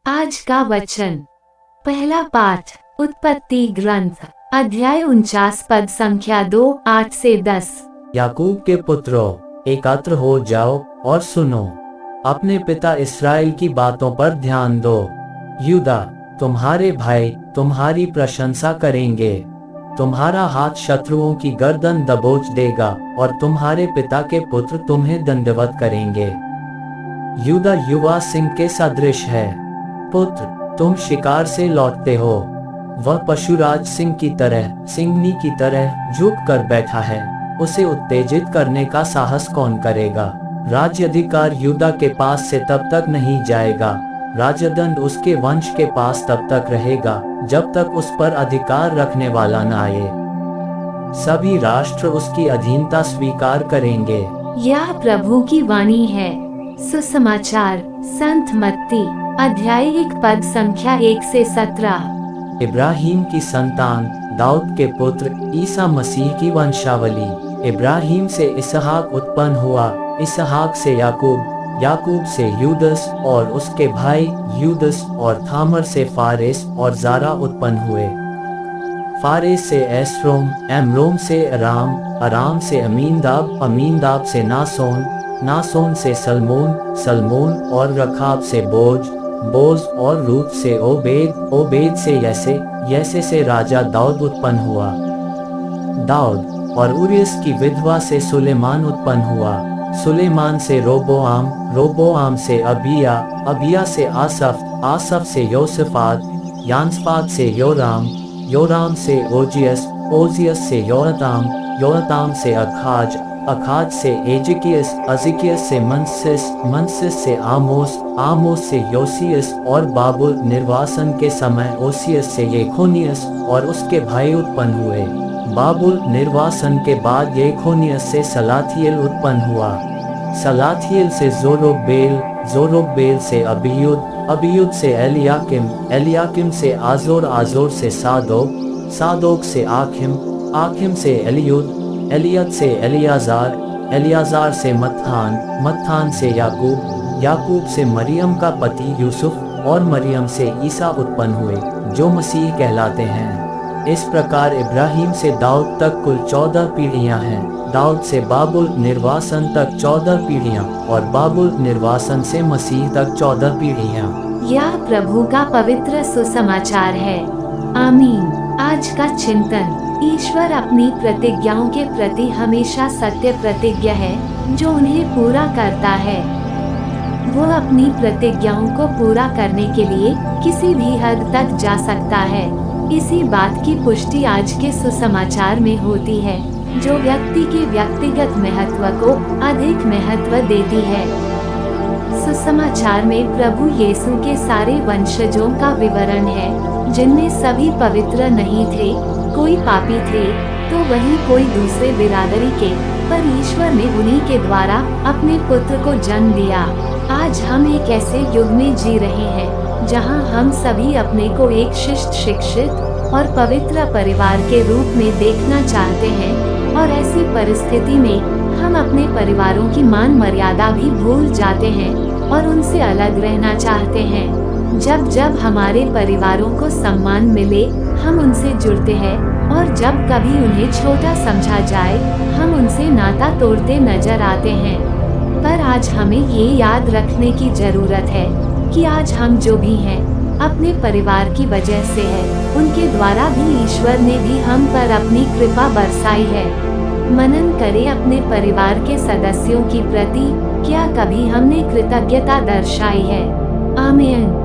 आज का वचन। पहला पाठ उत्पत्ति ग्रंथ अध्याय 49 पद संख्या 2 8 से 10। याकूब के पुत्रों, एकत्र हो जाओ और सुनो, अपने पिता इस्राएल की बातों पर ध्यान दो। यूदा, तुम्हारे भाई तुम्हारी प्रशंसा करेंगे। तुम्हारा हाथ शत्रुओं की गर्दन दबोच देगा और तुम्हारे पिता के पुत्र तुम्हें दंडवत करेंगे। यूदा युवा सिंह के सदृश है। पुत्र, तुम शिकार से लौटते हो। वह पशुराज सिंह की तरह, सिंहनी की तरह झुक कर बैठा है। उसे उत्तेजित करने का साहस कौन करेगा? राज्याधिकार यूदा के पास से तब तक नहीं जाएगा, राजदंड उसके वंश के पास तब तक रहेगा जब तक उस पर अधिकार रखने वाला न आए। सभी राष्ट्र उसकी अधीनता स्वीकार करेंगे। यह प्रभु की वाणी है। सुसमाचार संत मत्ती अध्याय 1 पद संख्या 1 से 17। इब्राहिम की संतान, दाऊद के पुत्र, ईसा मसीह की वंशावली। इब्राहिम से इसहाक उत्पन्न हुआ, इसहाक से याकूब, याकूब से यूदस और उसके भाई यूदस और थामर से फारेस और जारा उत्पन्न हुए। फारेस से एस्रोम, एमरोम से अराम, अराम से अमीनदाब, अमीनदाब से नासोन, नासोन से सलमोन, सलमोन और रखाब से बोज, बोज और रूत से ओबेद, ओबेद से यसे, यसे से राजा दाऊद उत्पन्न हुआ। दाऊद और उरियस की विधवा से सुलेमान उत्पन्न हुआ। सुलेमान से रोबोआम, रोबोआम से अबिया, अबिया से आसफ, आसफ से योसफात, यानस्पात से योराम, योराम से ओजियस, ओजियस से योरताम, योरताम से अखाज, अखाज से एजिकियस, अजिकियस से मनसिस, मनसिस से आमोस, आमोस से योसियस और बाबुल निर्वासन के समय ओसियस से येखोनियस और उसके भाई उत्पन्न हुए। बाबुल निर्वासन के बाद येखोनियस से सलाथियल उत्पन्न हुआ। सलाथियल से जोरोबेल, जोरोबेल से अबियुद, अबियुद से एलियाकिम, एलियाकिम से आजोर, आजोर से सादोक, सादोक से आखिम, आखिम से एलियुद, एलियद से एलियाजार, एलियाजार से मत्थान, मत्थान से याकूब, याकूब से मरियम का पति यूसुफ और मरियम से ईसा उत्पन्न हुए, जो मसीह कहलाते हैं। इस प्रकार इब्राहिम से दाऊद तक कुल 14 पीढ़ियां हैं। दाऊद से बाबुल निर्वासन तक 14 पीढ़ियां और बाबुल निर्वासन से मसीह तक 14 पीढ़ियां। यह प्रभु का पवित्र सुसमाचार है। आमीन। आज का चिंतन। ईश्वर अपनी प्रतिज्ञाओं के प्रति हमेशा सत्य प्रतिज्ञ है, जो उन्हें पूरा करता है। वो अपनी प्रतिज्ञाओं को पूरा करने के लिए किसी भी हद तक जा सकता है। इसी बात की पुष्टि आज के सुसमाचार में होती है, जो व्यक्ति के व्यक्तिगत महत्व को अधिक महत्व देती है। सुसमाचार में प्रभु यीशु के सारे वंशजों का विवरण है, जिनमें सभी पवित्र नहीं थे, कोई पापी थे तो वही कोई दूसरे बिरादरी के, पर ईश्वर ने उन्हीं के द्वारा अपने पुत्र को जन्म दिया। आज हम एक ऐसे युग में जी रहे हैं जहां हम सभी अपने को एक शिष्ट, शिक्षित और पवित्र परिवार के रूप में देखना चाहते हैं, और ऐसी परिस्थिति में हम अपने परिवारों की मान मर्यादा भी भूल जाते हैं और उनसे अलग रहना चाहते हैं। जब जब हमारे परिवारों को सम्मान मिले, हम उनसे जुड़ते हैं, और जब कभी उन्हें छोटा समझा जाए, हम उनसे नाता तोड़ते नजर आते हैं। पर आज हमें ये याद रखने की जरूरत है कि आज हम जो भी हैं, अपने परिवार की वजह से है। उनके द्वारा भी ईश्वर ने भी हम पर अपनी कृपा बरसाई है। मनन करें अपने परिवार के सदस्यों की प्रति, क्या कभी हमने कृतज्ञता दर्शाई है? आमीन।